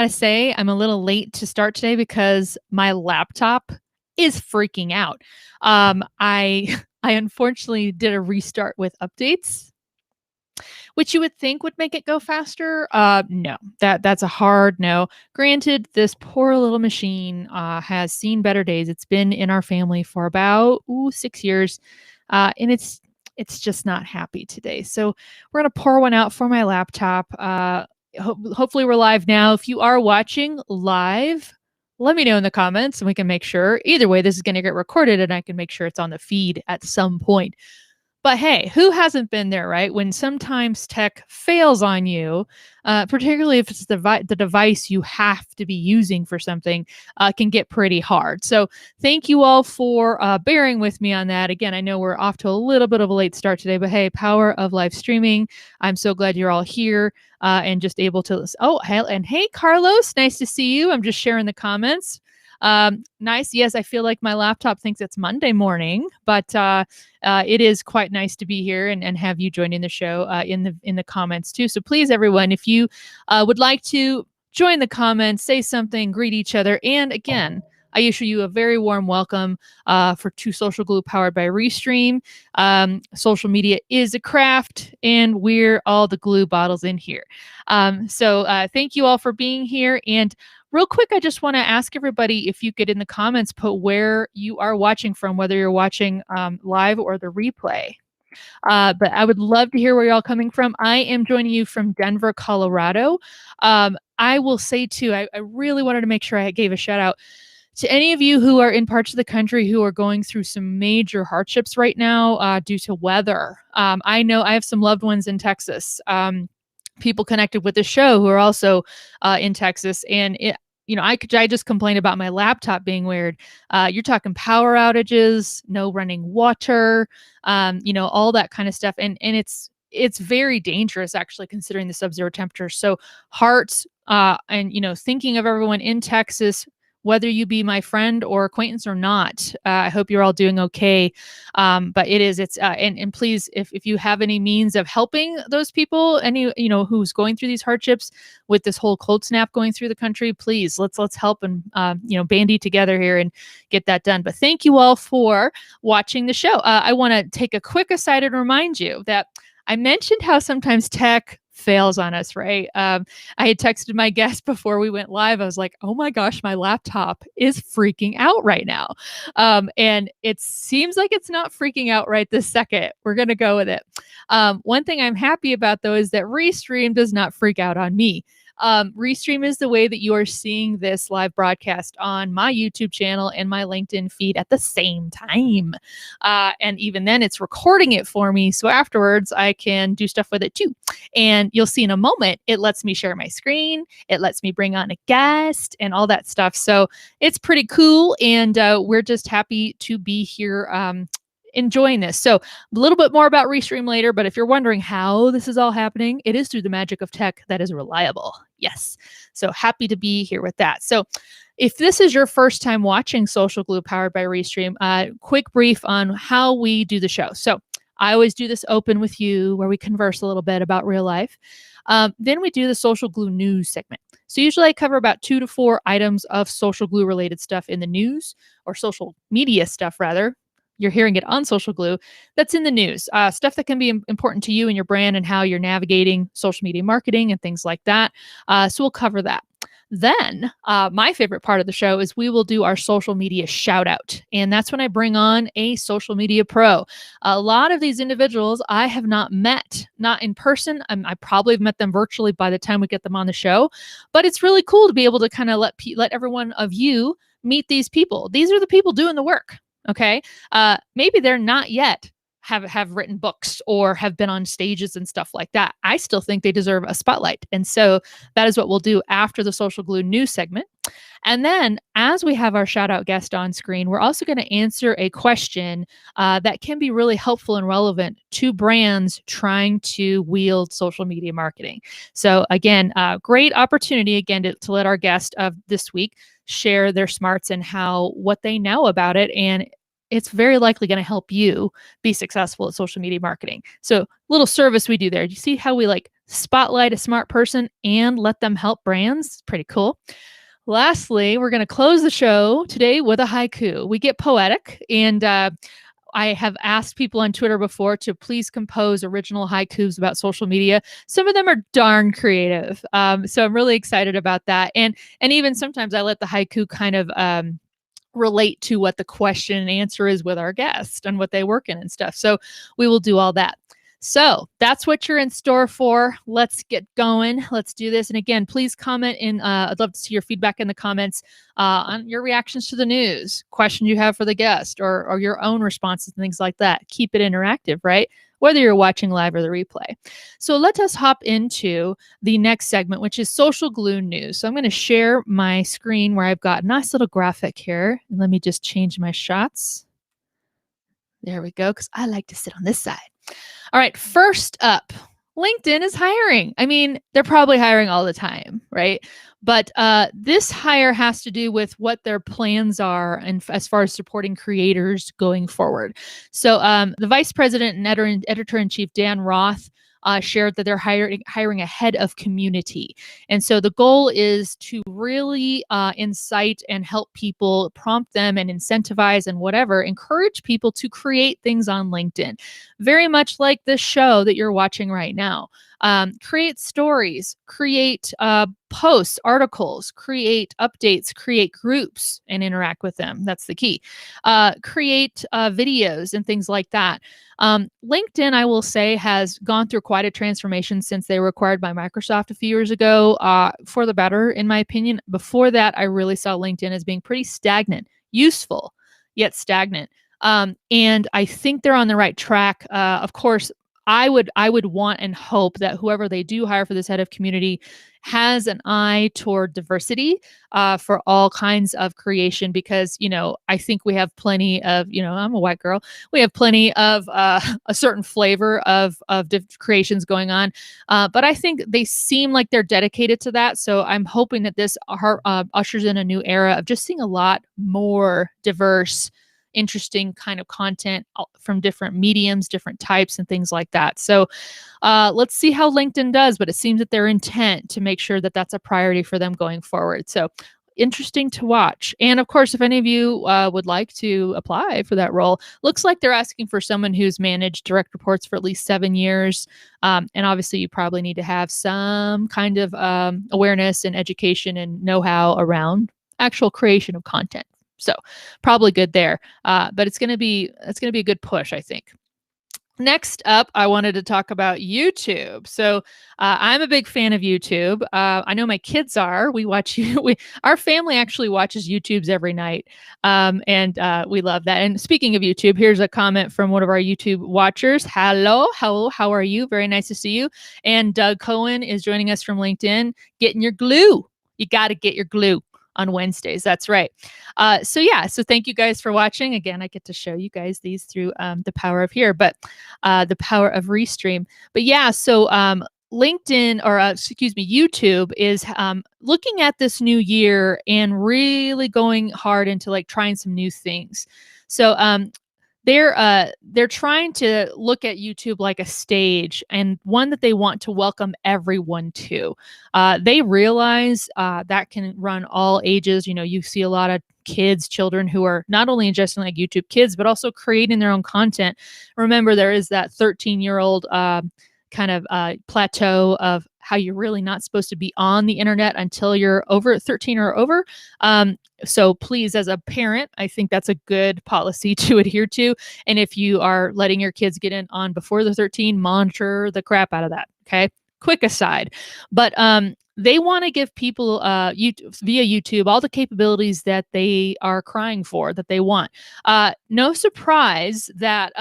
gotta say, I'm a little late to start today because my laptop is freaking out. I I unfortunately did a restart with updates, which you would think would make it go faster. No, that's a hard no. Granted, this poor little machine has seen better days. It's been in our family for about 6 years, and it's just not happy today. So we're gonna pour one out for my laptop. Hopefully we're live now. If you are watching live, let me know in the comments and we can make sure. Either way, this is going to get recorded and I can make sure it's on the feed at some point. But hey, who hasn't been there, right? When sometimes tech fails on you, particularly if it's the device you have to be using for something, can get pretty hard. So thank you all for bearing with me on that. Again, I know we're off to a little bit of a late start today, but hey, power of live streaming. I'm so glad you're all here and just able to listen. Oh, hey, Carlos, nice to see you. I'm just sharing the comments. Nice. Yes, I feel like my laptop thinks it's Monday morning, but it is quite nice to be here and have you joining the show in the comments too. So please, everyone, if you would like to join the comments, say something, greet each other, and again, I issue you a very warm welcome to Social Glue powered by Restream. Social media is a craft, and we're all the glue bottles in here. So thank you all for being here. And real quick, I just want to ask everybody if you could in the comments put where you are watching from, whether you're watching live or the replay. But I would love to hear where you're all coming from. I am joining you from Denver, Colorado. I will say too, I really wanted to make sure I gave a shout out to any of you who are in parts of the country who are going through some major hardships right now due to weather. I know I have some loved ones in Texas. People connected with the show who are also in Texas, and I just complained about my laptop being weird. You're talking power outages, no running water, all that kind of stuff, and it's very dangerous actually considering the sub-zero temperatures. So hearts and thinking of everyone in Texas, whether you be my friend or acquaintance or not. I hope you're all doing okay. But and please, if you have any means of helping those people, who's going through these hardships with this whole cold snap going through the country, please let's help and bandy together here and get that done. But thank you all for watching the show. I want to take a quick aside and remind you that I mentioned how sometimes tech fails on us, right? I had texted my guest before we went live. I was like, oh my gosh, my laptop is freaking out right now. And it seems like it's not freaking out right this second. We're going to go with it. One thing I'm happy about, though, is that Restream does not freak out on me. Restream is the way that you are seeing this live broadcast on my YouTube channel and my LinkedIn feed at the same time. And even then, it's recording it for me. So afterwards, I can do stuff with it too. And you'll see in a moment, it lets me share my screen. It lets me bring on a guest and all that stuff. So it's pretty cool. And we're just happy to be here enjoying this. So a little bit more about Restream later, but if you're wondering how this is all happening, it is through the magic of tech that is reliable. Yes. So happy to be here with that. So if this is your first time watching Social Glue powered by Restream, quick brief on how we do the show. So I always do this open with you where we converse a little bit about real life. Then we do the Social Glue news segment. So usually I cover about 2 to 4 items of Social Glue related stuff in the news, or social media stuff rather. You're hearing it on Social Glue. That's in the news. Stuff that can be important to you and your brand and how you're navigating social media marketing and things like that. So we'll cover that. Then my favorite part of the show is we will do our social media shout out. And that's when I bring on a social media pro. A lot of these individuals I have not met, not in person. I probably have met them virtually by the time we get them on the show. But it's really cool to be able to kind of let everyone of you meet these people. These are the people doing the work. Okay. Maybe they're not yet have written books or have been on stages and stuff like that. I still think they deserve a spotlight. And so that is what we'll do after the Social Glue news segment. And then as we have our shout out guest on screen, we're also going to answer a question that can be really helpful and relevant to brands trying to wield social media marketing. So again, great opportunity again to let our guest of this week share their smarts and what they know about it. And it's very likely going to help you be successful at social media marketing. So, little service we do there. Do you see how we like spotlight a smart person and let them help brands? Pretty cool. Lastly, we're going to close the show today with a haiku. We get poetic, and I have asked people on Twitter before to please compose original haikus about social media. Some of them are darn creative, so I'm really excited about that. And even sometimes I let the haiku kind of relate to what the question and answer is with our guest and what they work in and stuff. So we will do all that. So that's what you're in store for. Let's get going. Let's do this. And again, please comment in. I'd love to see your feedback in the comments on your reactions to the news, questions you have for the guest, or your own responses and things like that. Keep it interactive, right? Whether you're watching live or the replay. So let us hop into the next segment, which is social glue news. So I'm going to share my screen where I've got a nice little graphic here. And let me just change my shots. There we go, because I like to sit on this side. All right, first up, LinkedIn is hiring. I mean, they're probably hiring all the time, right? But this hire has to do with what their plans are and as far as supporting creators going forward. So the vice president and editor-in-chief, Dan Roth, shared that they're hiring a head of community. And so the goal is to really incite and help people, prompt them and incentivize and whatever, encourage people to create things on LinkedIn. Very much like this show that you're watching right now. Create stories, create posts, articles, create updates, create groups and interact with them. That's the key. Create videos and things like that. LinkedIn, I will say, has gone through quite a transformation since they were acquired by Microsoft a few years ago, for the better, in my opinion. Before that, I really saw LinkedIn as being pretty stagnant, useful, yet stagnant. And I think they're on the right track. Of course, I would want and hope that whoever they do hire for this head of community has an eye toward diversity for all kinds of creation, because, I think we have plenty of, I'm a white girl. We have plenty of a certain flavor of creations going on. But I think they seem like they're dedicated to that. So I'm hoping that this ushers in a new era of just seeing a lot more diverse, interesting kind of content from different mediums, different types, and things like that. So let's see how LinkedIn does, but it seems that they're intent to make sure that that's a priority for them going forward. So interesting to watch. And of course, if any of you would like to apply for that role, looks like they're asking for someone who's managed direct reports for at least 7 years. And obviously, you probably need to have some kind of awareness and education and know-how around actual creation of content. So probably good there. But it's going to be a good push, I think. Next up, I wanted to talk about YouTube. So I'm a big fan of YouTube. I know my kids are. We watch our family actually watches YouTubes every night, and we love that. And speaking of YouTube, here's a comment from one of our YouTube watchers. Hello, how are you? Very nice to see you. And Doug Cohen is joining us from LinkedIn. Getting your glue. You got to get your glue on Wednesdays. That's right. So thank you guys for watching. Again, I get to show you guys these through the power of here, but the power of Restream. But LinkedIn, or YouTube is looking at this new year and really going hard into like trying some new things. So they're trying to look at YouTube like a stage, and one that they want to welcome everyone to. They realize that can run all ages. You see a lot of children who are not only ingesting like YouTube Kids, but also creating their own content. Remember, there is that 13-year-old kind of plateau of how you're really not supposed to be on the internet until you're over 13 or over. So please, as a parent, I think that's a good policy to adhere to. And if you are letting your kids get in on before the 13, monitor the crap out of that. Okay. Quick aside. But they want to give people via YouTube all the capabilities that they are crying for, that they want. No surprise that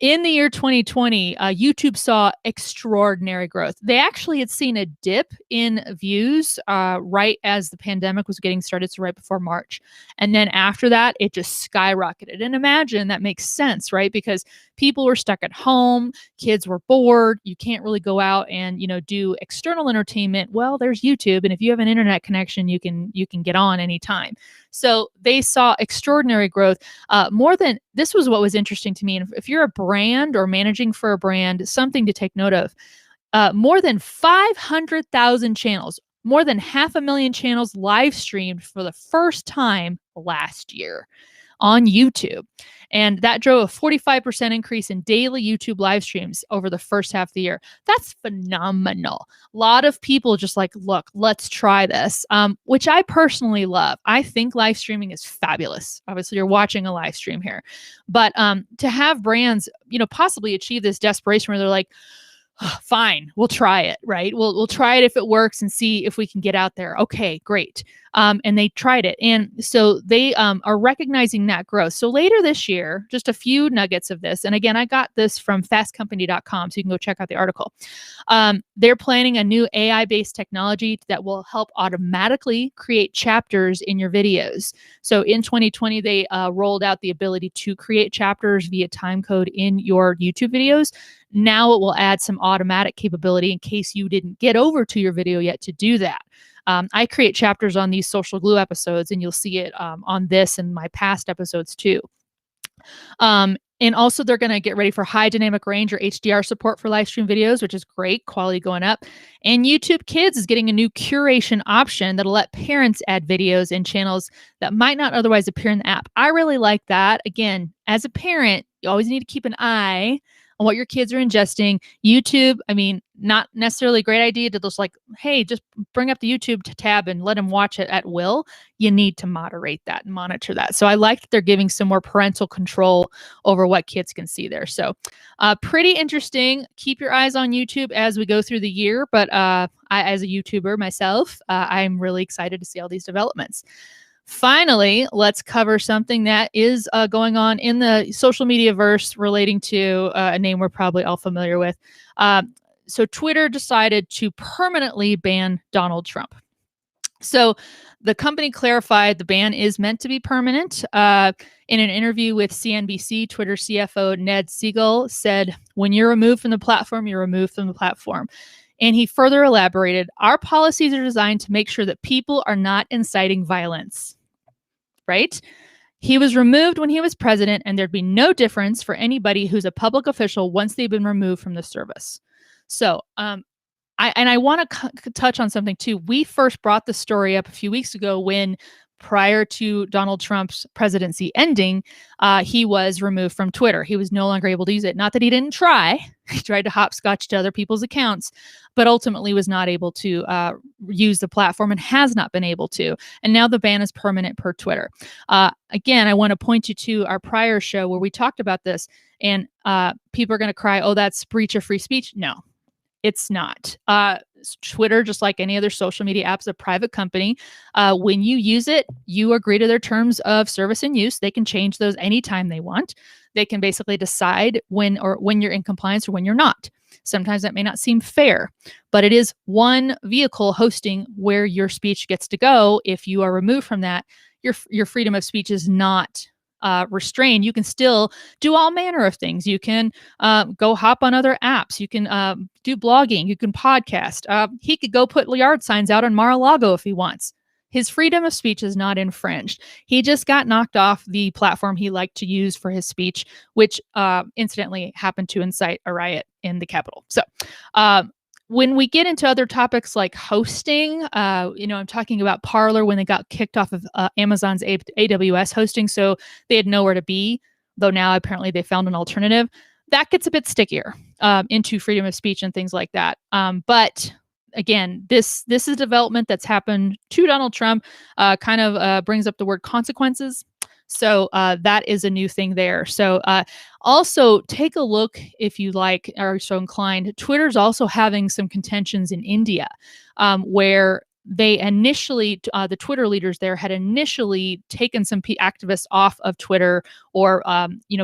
In the year 2020, YouTube saw extraordinary growth. They actually had seen a dip in views right as the pandemic was getting started, so right before March. And then after that, it just skyrocketed. And imagine that makes sense, right? Because people were stuck at home, kids were bored, you can't really go out and, do external entertainment. Well, there's YouTube, and if you have an internet connection, you can get on anytime. So they saw extraordinary growth. More than this was what was interesting to me. And if you're a brand or managing for a brand, something to take note of. More than 500,000 channels, more than 500,000 channels live streamed for the first time last year on YouTube. And that drove a 45% increase in daily YouTube live streams over the first half of the year. That's phenomenal. A lot of people just like, look, let's try this, which I personally love. I think live streaming is fabulous. Obviously, you're watching a live stream here. But to have brands, possibly achieve this desperation where they're like, oh, fine, we'll try it, right? We'll try it if it works and see if we can get out there. Okay, great. And they tried it. And so they are recognizing that growth. So later this year, just a few nuggets of this. And again, I got this from fastcompany.com, so you can go check out the article. They're planning a new AI-based technology that will help automatically create chapters in your videos. So in 2020, they rolled out the ability to create chapters via timecode in your YouTube videos. Now it will add some automatic capability in case you didn't get over to your video yet to do that. I create chapters on these Social Glue episodes, and you'll see it on this and my past episodes too. And also they're going to get ready for high dynamic range or HDR support for live stream videos, which is great, quality going up. And YouTube Kids is getting a new curation option that'll let parents add videos and channels that might not otherwise appear in the app. I really like that. Again, as a parent, you always need to keep an eye on what your kids are ingesting. YouTube, I mean, not necessarily a great idea to just like, hey, just bring up the YouTube tab and let them watch it at will. You need to moderate that and monitor that. So I like that they're giving some more parental control over what kids can see there. So pretty interesting. Keep your eyes on YouTube as we go through the year. But I, as a YouTuber myself, I'm really excited to see all these developments. Finally, let's cover something that is going on in the social media verse relating to a name we're probably all familiar with. So Twitter decided to permanently ban Donald Trump. So the company clarified the ban is meant to be permanent. In an interview with CNBC, Twitter CFO Ned Siegel said, "When you're removed from the platform, you're removed from the platform." And he further elaborated, "Our policies are designed to make sure that people are not inciting violence." Right? He was removed when he was president, and there'd be no difference for anybody who's a public official once they've been removed from the service. So I want to touch on something too. We first brought the story up a few weeks ago when, prior to Donald Trump's presidency ending, he was removed from Twitter. He was no longer able to use it. Not that he didn't try. He tried to hopscotch to other people's accounts, but ultimately was not able to use the platform and has not been able to. And now the ban is permanent per Twitter. Again, I want to point you to our prior show where we talked about this, and people are going to cry, oh, that's breach of free speech. No, it's not. Twitter, just like any other social media app, is a private company. When you use it, you agree to their terms of service and use. They can change those anytime they want. They can basically decide when you're in compliance or when you're not. Sometimes that may not seem fair, but it is one vehicle hosting where your speech gets to go. If you are removed from that, your freedom of speech is not restrained. You can still do all manner of things. You can go hop on other apps. You can do blogging. You can podcast. He could go put yard signs out on Mar-a-Lago if he wants. His freedom of speech is not infringed. He just got knocked off the platform he liked to use for his speech, which incidentally happened to incite a riot in the Capitol. So when we get into other topics like hosting, I'm talking about Parler when they got kicked off of Amazon's AWS hosting, so they had nowhere to be, though now apparently they found an alternative. That gets a bit stickier into freedom of speech and things like that. But again, this is a development that's happened to Donald Trump, kind of brings up the word consequences. So that is a new thing there. So also take a look, if you like, are so inclined. Twitter's also having some contentions in India, where they initially, the Twitter leaders there had initially taken some activists off of Twitter, or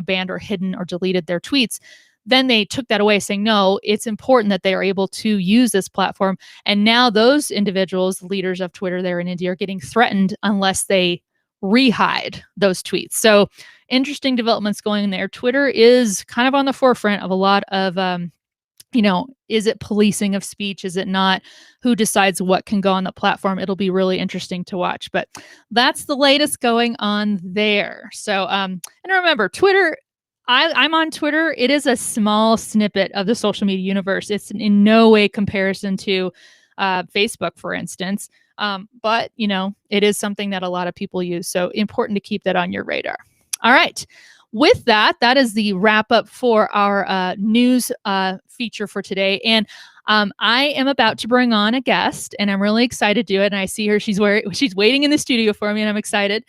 banned or hidden or deleted their tweets. Then they took that away, saying, no, it's important that they are able to use this platform. And now those individuals, leaders of Twitter there in India, are getting threatened unless they rehide those tweets. So interesting developments going in there. Twitter is kind of on the forefront of a lot of, is it policing of speech? Is it not? Who decides what can go on the platform? It'll be really interesting to watch. But that's the latest going on there. So, and remember, Twitter, I'm on Twitter. It is a small snippet of the social media universe. It's in no way comparison to Facebook, for instance. But, it is something that a lot of people use. So important to keep that on your radar. All right. With that is the wrap up for our news feature for today. And I am about to bring on a guest, and I'm really excited to do it. And I see her; she's waiting in the studio for me, and I'm excited.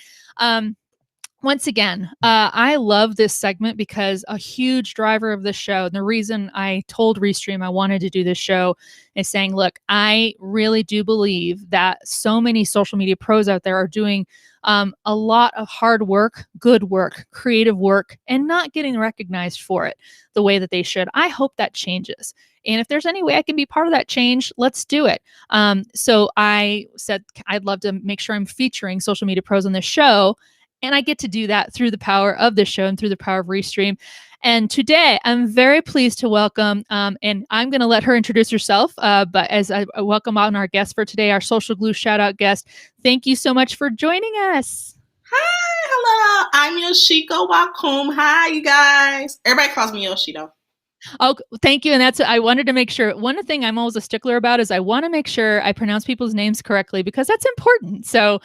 Once again, I love this segment because a huge driver of the show, and the reason I told Restream I wanted to do this show, is saying, look, I really do believe that so many social media pros out there are doing a lot of hard work, good work, creative work, and not getting recognized for it the way that they should. I hope that changes. And if there's any way I can be part of that change, let's do it. So I said I'd love to make sure I'm featuring social media pros on the show. And I get to do that through the power of this show and through the power of Restream. And today, I'm very pleased to welcome, and I'm going to let her introduce herself, but as I welcome on our guest for today, our Social Glue shout-out guest, thank you so much for joining us. Hi, hello. I'm Yoshiko Wakum. Hi, you guys. Everybody calls me Yoshi, though. Oh, thank you. And I wanted to make sure. One thing I'm always a stickler about is I want to make sure I pronounce people's names correctly, because that's important. So,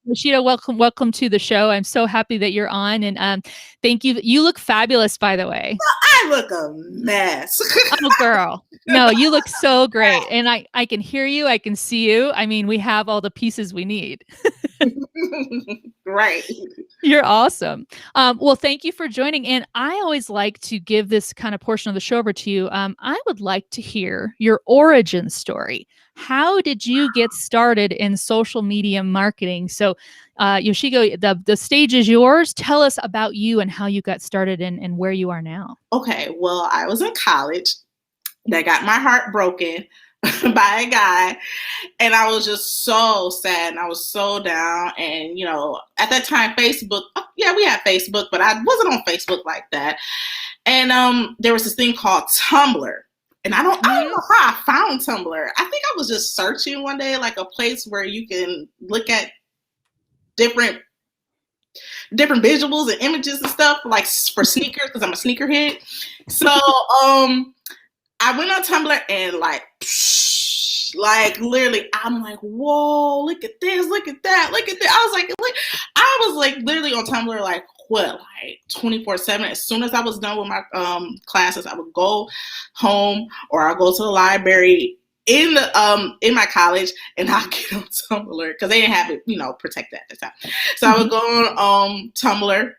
Yoshida, welcome to the show. I'm so happy that you're on, and thank you. You look fabulous, by the way. Well, I look a mess. Oh, girl. No, you look so great. And I can hear you. I can see you. I mean, we have all the pieces we need. Right. You're awesome. Well, thank you for joining. And I always like to give this kind of portion of the show over to you. I would like to hear your origin story. How did you get started in social media marketing? So, Yoshiko, the stage is yours. Tell us about you and how you got started and where you are now. Okay, well, I was in college. That got my heart broken by a guy, and I was just so sad, and I was so down. And at that time, Facebook, we had Facebook, but I wasn't on Facebook like that. And there was this thing called Tumblr, and I don't know how I found Tumblr. I think I was just searching one day, like a place where you can look at different visuals and images and stuff, like for sneakers, because I'm a sneakerhead. So I went on Tumblr, and literally, I'm like, whoa, look at this, look at that, look at that. I was like literally on Tumblr, like 24/7. As soon as I was done with my classes, I would go home, or I'll go to the library in my college, and I'll get on Tumblr, because they didn't have it, protected at the time. So I would go on Tumblr,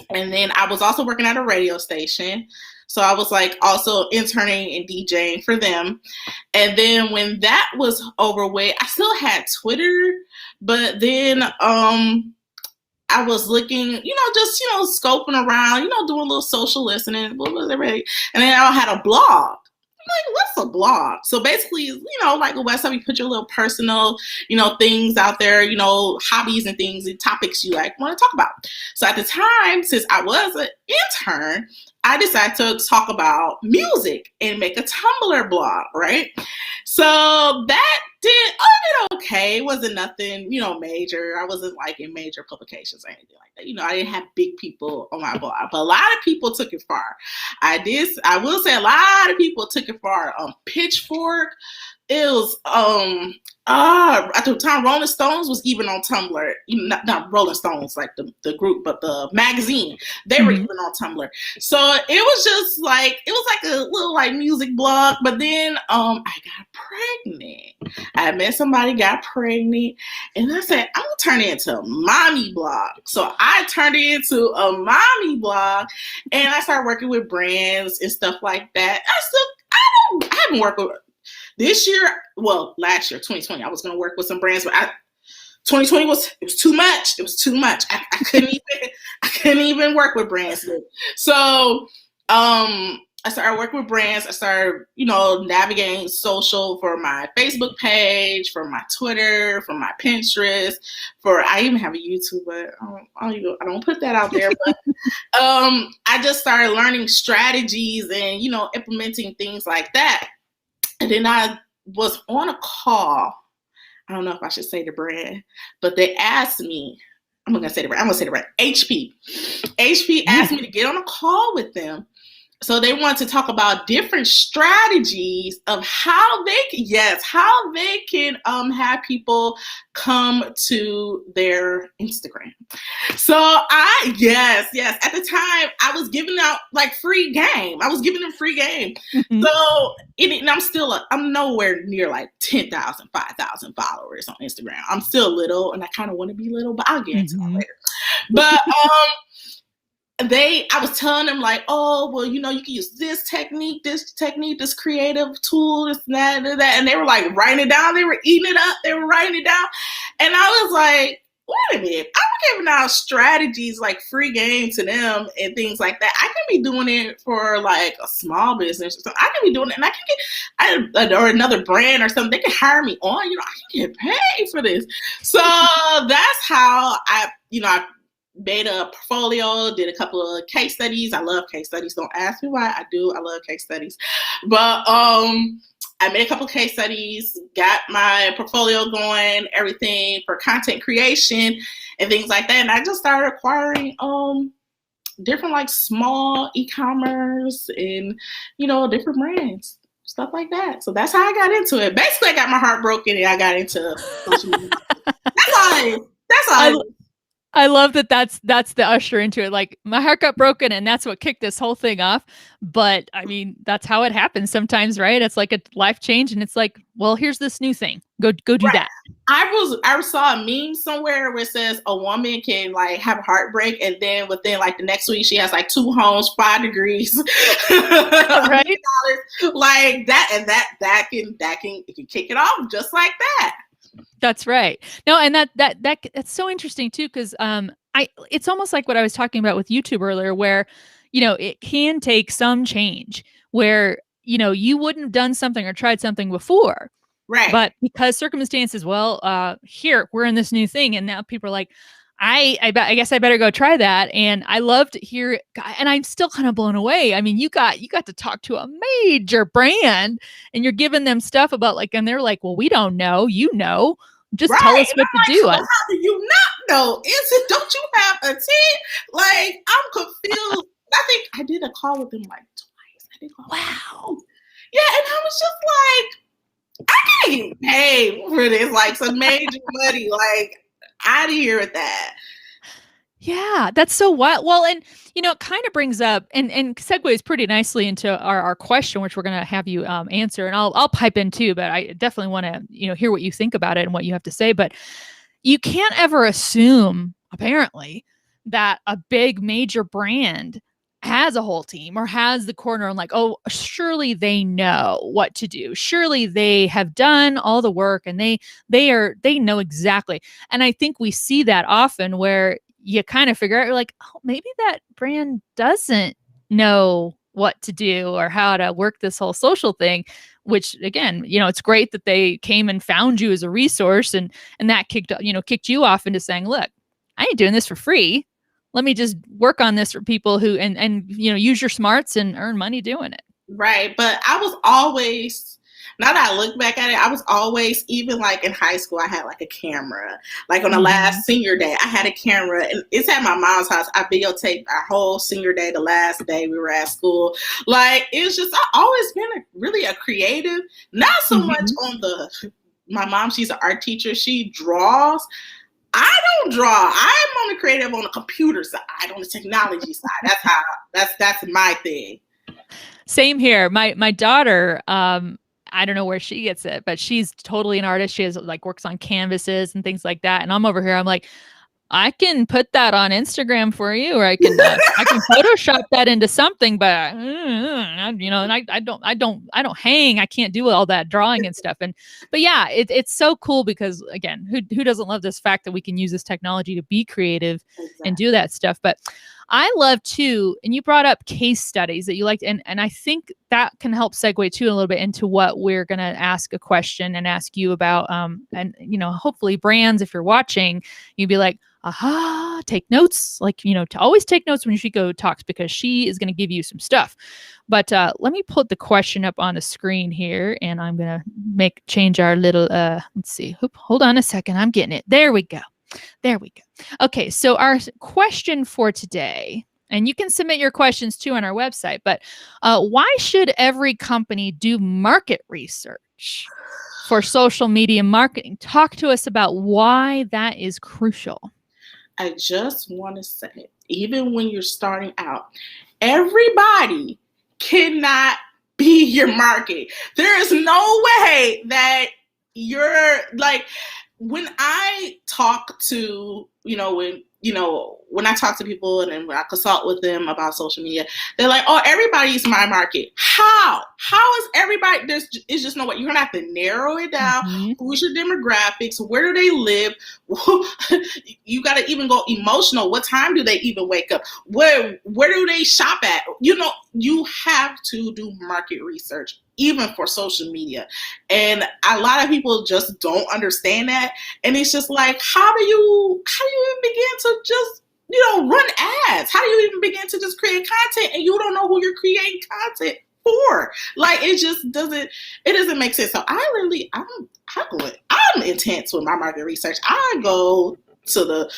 and then I was also working at a radio station. So I was also interning and DJing for them. And then when that was over with, I still had Twitter, but then I was looking, just, scoping around, doing a little social listening, and then I had a blog. I'm like, what's a blog? So basically, like a website, you put your little personal, things out there, hobbies and things and topics you want to talk about. So at the time, since I was an intern, I decided to talk about music and make a Tumblr blog, right? So that did okay. It wasn't nothing, major. I wasn't in major publications or anything like that. I didn't have big people on my blog, but a lot of people took it far. I will say a lot of people took it far. Pitchfork. It was at the time Rolling Stones was even on Tumblr. Not Rolling Stones like the group, but the magazine. They were even on Tumblr. So it was just it was like a little music blog. But then I got pregnant. I met somebody, got pregnant, and I said, I'm gonna turn it into a mommy blog. So I turned it into a mommy blog, and I started working with brands and stuff like that. I haven't worked with This year, well, last year, 2020, I was going to work with some brands, but 2020 was too much. It was too much. I couldn't even work with brands. So I started working with brands. I started, navigating social for my Facebook page, for my Twitter, for my Pinterest, I even have a YouTube, but I don't put that out there. But I just started learning strategies and, implementing things like that. And then I was on a call. I don't know if I should say the brand, but they asked me, I'm going to say the brand. HP. HP asked me to get on a call with them. So they want to talk about different strategies of how they can have people come to their Instagram. So yes. At the time, I was giving out like free game. I was giving them free game. Mm-hmm. So I'm nowhere near like 10,000, 5,000 followers on Instagram. I'm still little, and I kind of want to be little, but I'll get into that later. But I was telling them like, oh, well, you can use this technique, this creative tool, this, that, and they were like writing it down. They were eating it up. They were writing it down. And I was like, wait a minute, I'm giving out strategies like free game to them and things like that. I can be doing it for like a small business or something. I can be doing it, and I can get, or another brand or something. They can hire me on, I can get paid for this. So that's how I made a portfolio, did a couple of case studies. I love case studies. Don't ask me why. I do. I love case studies. But I made a couple of case studies, got my portfolio going, everything for content creation and things like that. And I just started acquiring different like small e-commerce and, different brands, stuff like that. So that's how I got into it. Basically, I got my heart broken and I got into social media. That's all. I love that that's the usher into it. Like, my heart got broken and that's what kicked this whole thing off. But I mean, that's how it happens sometimes, right? It's like a life change, and it's like, well, here's this new thing. Go do that. I saw a meme somewhere where it says a woman can like have a heartbreak, and then within like the next week she has like 2 homes, 5 degrees, right? Like that, and that can kick it off just like that. That's right. No, and that's so interesting too, because it's almost like what I was talking about with YouTube earlier, where it can take some change where you wouldn't have done something or tried something before, right? But because circumstances, here we're in this new thing, and now people are like, I guess I better go try that. And I love to hear, and I'm still kind of blown away. I mean, you got to talk to a major brand, and you're giving them stuff about like, and they're like, well, we don't know, just tell us what to do. How do you not know? Don't you have a team? Like, I'm confused. I think I did a call with them like twice. Wow. Yeah, and I was just like, I can't even pay for this, like some major money, like out of here with that. Yeah, that's so wild. Well, and it kind of brings up and segues pretty nicely into our question, which we're going to have you answer, and I'll pipe in too, but I definitely want to hear what you think about it and what you have to say. But you can't ever assume, apparently, that a big major brand has a whole team or has the corner and like, oh, surely they know what to do. Surely they have done all the work and they know exactly. And I think we see that often where you kind of figure out, you're like, oh, maybe that brand doesn't know what to do or how to work this whole social thing, which again, it's great that they came and found you as a resource and that kicked you off into saying, look, I ain't doing this for free. Let me just work on this for people who, and use your smarts and earn money doing it. Right. But I was always, now that I look back at it, I was always, even like in high school, I had like a camera. Like on the last senior day, I had a camera, and it's at my mom's house. I videotaped our whole senior day, the last day we were at school. Like, it was just, I've always been really a creative, not so much on my mom, she's an art teacher. She draws. I don't draw. I'm on the creative, on the computer side, on the technology side. That's my thing. Same here. My daughter, I don't know where she gets it, but she's totally an artist. She has like works on canvases and things like that. And I'm over here, I'm like, I can put that on Instagram for you, or I can Photoshop that into something, but and I don't hang. I can't do all that drawing and stuff. But yeah, it's so cool because again, who doesn't love this fact that we can use this technology to be creative and do that stuff? But I love too, and you brought up case studies that you liked, and I think that can help segue too a little bit into what we're gonna ask a question and ask you about. And hopefully brands, if you're watching, you'd be like, aha, take notes. Like, to always take notes when Yoshiko talks because she is going to give you some stuff. But let me put the question up on the screen here, and I'm going to change our little, let's see. Hold on a second. I'm getting it. There we go. Okay, so our question for today, and you can submit your questions too on our website, but why should every company do market research for social media marketing? Talk to us about why that is crucial. I just want to say, even when you're starting out, everybody cannot be your market. There is no way that you're like, when I talk to, when I talk to people and then when I consult with them about social media, they're like, oh, everybody's my market. How is everybody? It's just no way. You're going to have to narrow it down. Mm-hmm. Who's your demographics? Where do they live? You got to even go emotional. What time do they even wake up? Where do they shop at? You have to do market research, even for social media. And a lot of people just don't understand that. And it's just like, how do you even begin to just, run ads? How do you even begin to just create content and you don't know who you're creating content for? Like, it doesn't make sense. So I'm intense with my market research. I go to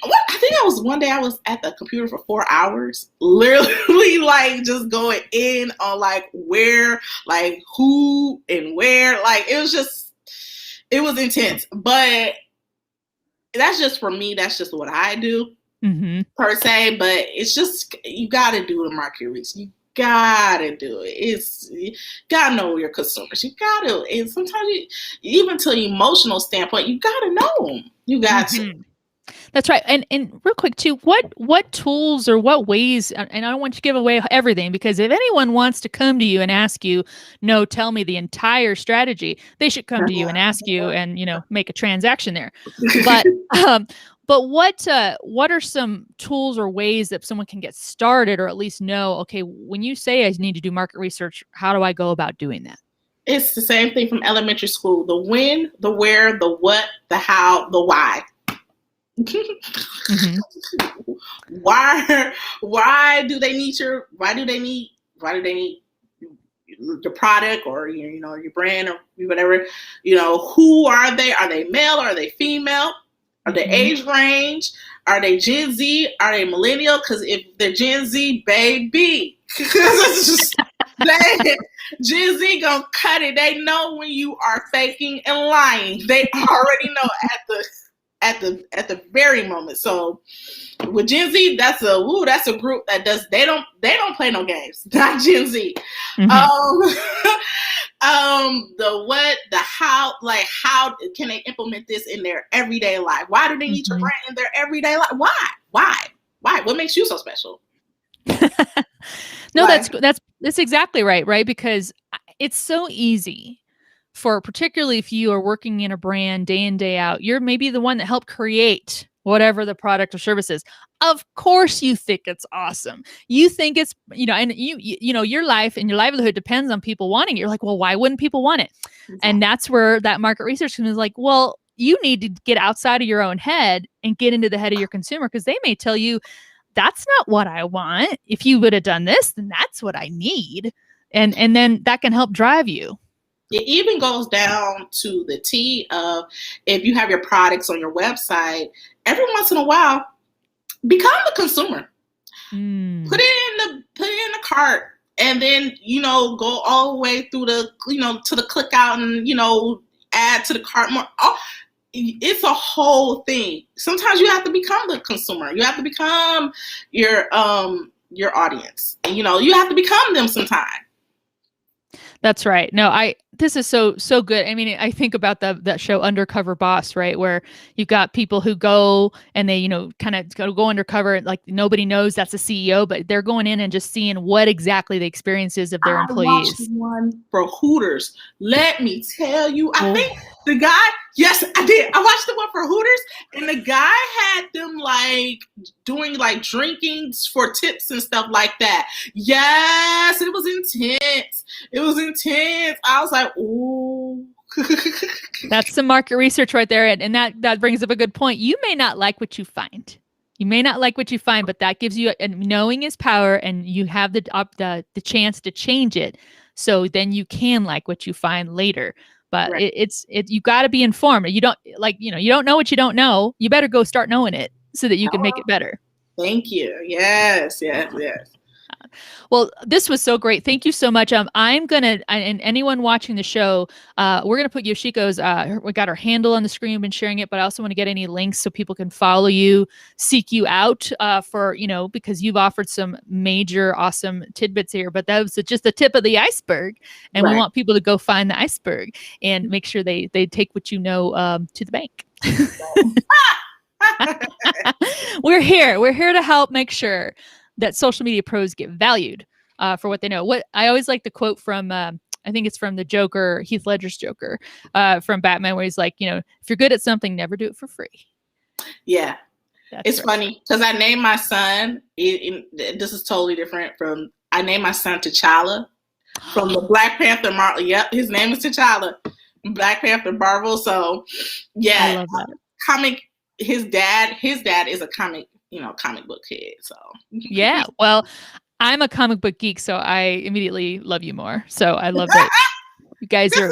I think one day I was at the computer for 4 hours, literally like just going in on like where, like who and where, like it was intense, but that's just for me. That's just what I do per se, but it's just, you got to do the market research. You got to do it. You got to know your consumers. You got to, and sometimes even to an emotional standpoint, you got to know them. You got to. That's right. And real quick too, what tools or what ways, and I don't want you to give away everything, because if anyone wants to come to you and ask you, no, tell me the entire strategy, they should come to you and ask you and, make a transaction there. But what are some tools or ways that someone can get started, or at least know, okay, when you say I need to do market research, how do I go about doing that? It's the same thing from elementary school: the when, the where, the what, the how, the why. Why do they need your product or your brand or whatever? Who are they? Are they male? Are they female? Are they age range? Are they Gen Z? Are they millennial? Because if they're Gen Z, baby, Gen Z gonna cut it. They know when you are faking and lying. They already know at the very moment. So with Gen Z, that's a group that they don't play no games. Not Gen Z. The what, the how, like how can they implement this in their everyday life? Why do they need your brand in their everyday life? Why? What makes you so special? No, that's exactly right? Because it's so easy for, particularly if you are working in a brand day in, day out, you're maybe the one that helped create whatever the product or service is. Of course you think it's awesome. You think it's, and your life and your livelihood depends on people wanting it. You're like, well, why wouldn't people want it? Exactly. And that's where that market research is like, well, you need to get outside of your own head and get into the head of your consumer, because they may tell you, that's not what I want. If you would have done this, then that's what I need. And then that can help drive you. It even goes down to the T of, if you have your products on your website, every once in a while, become the consumer. Put it in the cart, and then go all the way through the to the click out and add to the cart more. It's a whole thing. Sometimes you have to become the consumer. You have to become your audience. And, you have to become them sometime. That's right. No, this is so good. I mean, I think about that show Undercover Boss, right? Where you've got people who go and they, kind of go undercover, like nobody knows that's a CEO, but they're going in and just seeing what exactly the experience is of their I watched employees. one for Hooters. Let me tell you, I think Oh. the guy, yes, I did. I watched the one for Hooters, and the guy had them like doing like drinkings for tips and stuff like that. Yes, it was intense. It was intense. I was like, ooh. That's some market research right there. And that brings up a good point. You may not like what you find. You may not like what you find, but that gives you, and knowing is power, and you have the chance to change it. So then you can like what you find later. But Right. you got to be informed. You don't you don't know what you don't know. You better go start knowing it so that you can make it better. Thank you. Yes. Well, this was so great. Thank you so much. I'm gonna, and anyone watching the show, we're gonna put Yoshiko's. We got her handle on the screen. We've been sharing it, but I also want to get any links so people can follow you, seek you out for because you've offered some major awesome tidbits here. But that was just the tip of the iceberg, and we want people to go find the iceberg and make sure they take what you know to the bank. We're here. We're here to help make sure that social media pros get valued for what they know. What I always like the quote from, I think it's from the Joker, Heath Ledger's Joker, from Batman, where he's like, if you're good at something, never do it for free. Yeah. It's funny because I named my son, this is totally different from, I named my son T'Challa from the Black Panther Marvel. Yep, his name is T'Challa, Black Panther Marvel. So yeah, I love that. Comic, his dad is a comic book kid. So yeah, well, I'm a comic book geek, so I immediately love you more. So I love that you guys are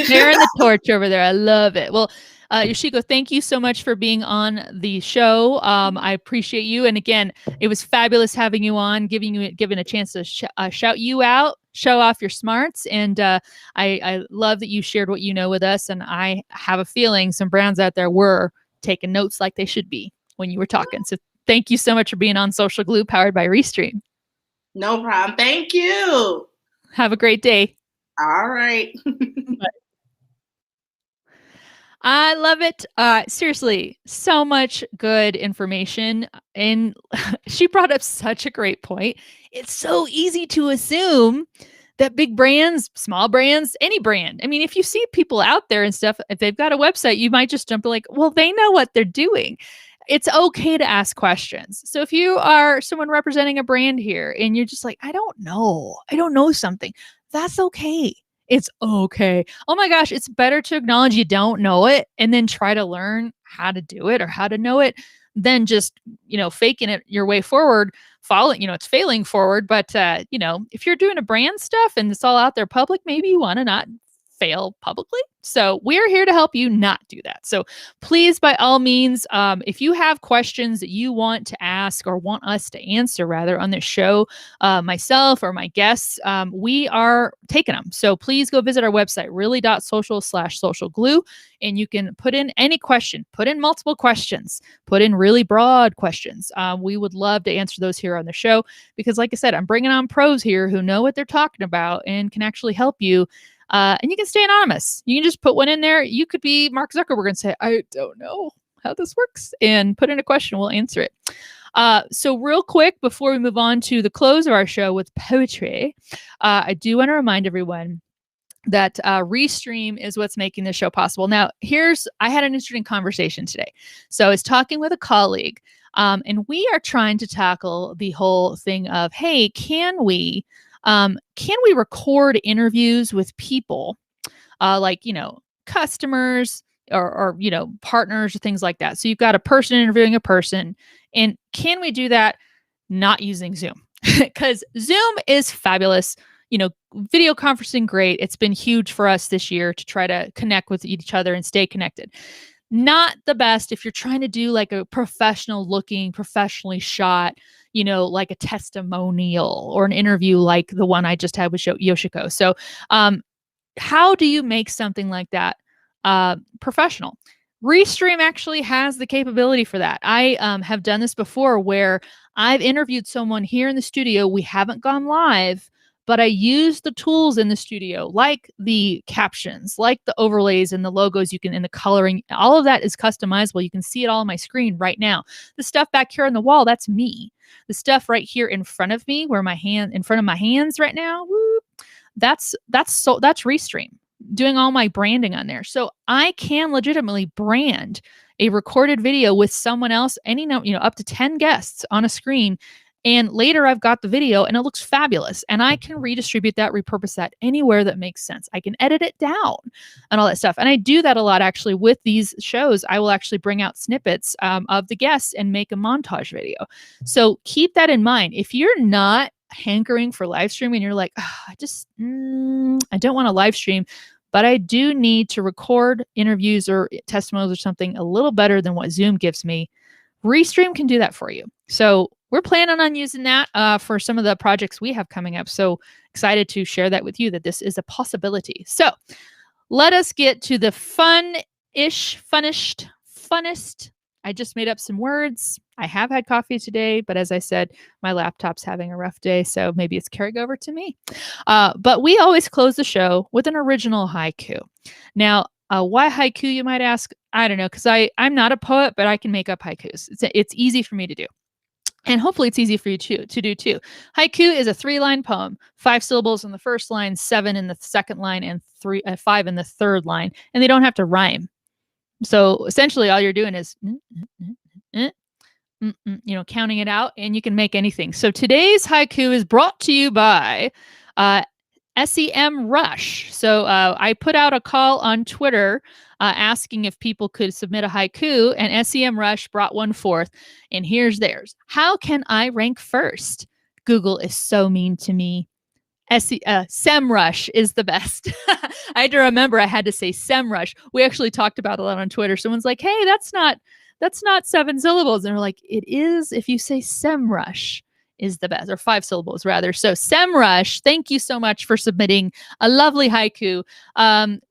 sharing the torch over there. I love it. Well, Yoshiko, thank you so much for being on the show. I appreciate you, and again, it was fabulous having you on, giving a chance to shout you out, show off your smarts, and I love that you shared what you know with us. And I have a feeling some brands out there were taking notes like they should be when you were talking. So thank you so much for being on Social Glue, powered by Restream. No problem. Thank you. Have a great day. All right. I love it. Seriously, so much good information. And she brought up such a great point. It's so easy to assume that big brands, small brands, any brand. I mean, if you see people out there and stuff, if they've got a website, you might just jump to like, well, they know what they're doing. It's okay to ask questions. So if you are someone representing a brand here and you're just like, I don't know something, that's okay. It's okay. Oh my gosh, it's better to acknowledge you don't know it and then try to learn how to do it or how to know it than just, faking it your way forward, following, it's failing forward. But, if you're doing a brand stuff and it's all out there public, maybe you want to not fail publicly. So we're here to help you not do that. So please, by all means, if you have questions that you want to ask or want us to answer rather on this show, myself or my guests, we are taking them. So please go visit our website, really.social/socialglue, and you can put in any question, put in multiple questions, put in really broad questions. We would love to answer those here on the show because, like I said, I'm bringing on pros here who know what they're talking about and can actually help you. And you can stay anonymous. You can just put one in there. You could be Mark Zuckerberg and say, I don't know how this works, and put in a question. We'll answer it. So real quick, before we move on to the close of our show with poetry, I do want to remind everyone that Restream is what's making this show possible. Now, I had an interesting conversation today. So I was talking with a colleague, and we are trying to tackle the whole thing of, hey, can we record interviews with people like, customers or partners or things like that? So you've got a person interviewing a person, and can we do that not using Zoom? Because Zoom is fabulous. Video conferencing, great. It's been huge for us this year to try to connect with each other and stay connected. Not the best if you're trying to do like a professionally shot, like a testimonial or an interview like the one I just had with Yoshiko. So how do you make something like that professional? Restream actually has the capability for that. I have done this before where I've interviewed someone here in the studio. We haven't gone live, but I use the tools in the studio, like the captions, like the overlays and the logos and the coloring. All of that is customizable. You can see it all on my screen right now. The stuff back here on the wall, that's me. The stuff right here in front of me, in front of my hands right now, that's Restream doing all my branding on there. So I can legitimately brand a recorded video with someone else, up to 10 guests on a screen. And later I've got the video and it looks fabulous. And I can redistribute that, repurpose that anywhere that makes sense. I can edit it down and all that stuff. And I do that a lot actually with these shows. I will actually bring out snippets of the guests and make a montage video. So keep that in mind. If you're not hankering for live streaming and you're like, I don't want to live stream, but I do need to record interviews or testimonials or something a little better than what Zoom gives me, Restream can do that for you. So we're planning on using that for some of the projects we have coming up. So excited to share that with you, that this is a possibility. So let us get to the funnest. I just made up some words. I have had coffee today, but as I said, my laptop's having a rough day, so maybe it's carrying over to me. But we always close the show with an original haiku. Now, why haiku, you might ask? I don't know, because I'm not a poet, but I can make up haikus. It's easy for me to do. And hopefully it's easy for you to do too. Haiku is a 3-line poem, 5 syllables in the first line, 7 in the second line, and 5 in the third line. And they don't have to rhyme. So essentially all you're doing is, counting it out, and you can make anything. So today's haiku is brought to you by SEM Rush. So I put out a call on Twitter asking if people could submit a haiku, and SEM Rush brought one forth. And here's theirs. How can I rank first? Google is so mean to me. SEMrush is the best. I had to remember I had to say SEMrush. We actually talked about it a lot on Twitter. Someone's like, hey, that's not 7 syllables. And we're like, it is if you say SEMrush is the best, or 5 syllables rather. So SEMrush, thank you so much for submitting a lovely haiku,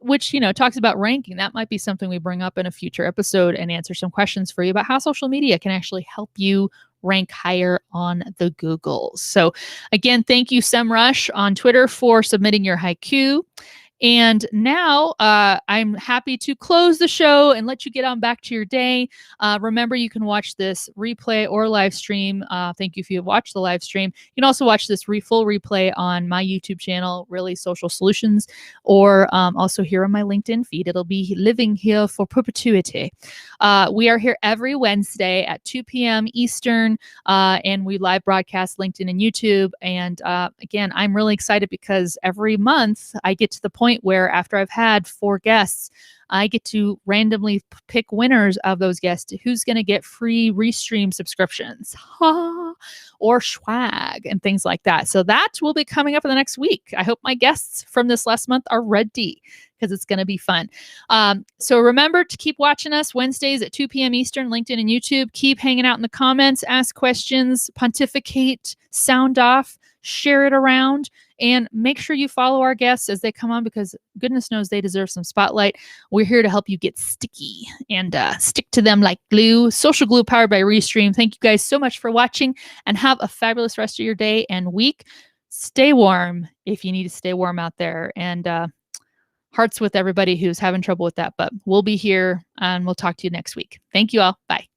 which, talks about ranking. That might be something we bring up in a future episode and answer some questions for you about how social media can actually help you rank higher on the Googles. So again, thank you, SEMrush on Twitter, for submitting your haiku. And now I'm happy to close the show and let you get on back to your day. Remember, you can watch this replay or live stream. Thank you if you watched the live stream. You can also watch this full replay on my YouTube channel, Really Social Solutions, or also here on my LinkedIn feed. It'll be living here for perpetuity. We are here every Wednesday at 2 p.m. Eastern, and we live broadcast LinkedIn and YouTube. And again, I'm really excited because every month I get to the point where after I've had 4 guests, I get to randomly pick winners of those guests who's going to get free Restream subscriptions or swag and things like that. So that will be coming up in the next week. I hope my guests from this last month are ready, because it's going to be fun. So remember to keep watching us Wednesdays at 2 p.m. Eastern, LinkedIn and YouTube. Keep hanging out in the comments, ask questions, pontificate, sound off, share it around, and make sure you follow our guests as they come on, because goodness knows they deserve some spotlight. We're here to help you get sticky and stick to them like glue. Social glue powered by Restream. Thank you guys so much for watching, and have a fabulous rest of your day and week. Stay warm if you need to stay warm out there, and hearts with everybody who's having trouble with that. But we'll be here, and we'll talk to you next week. Thank you all. Bye.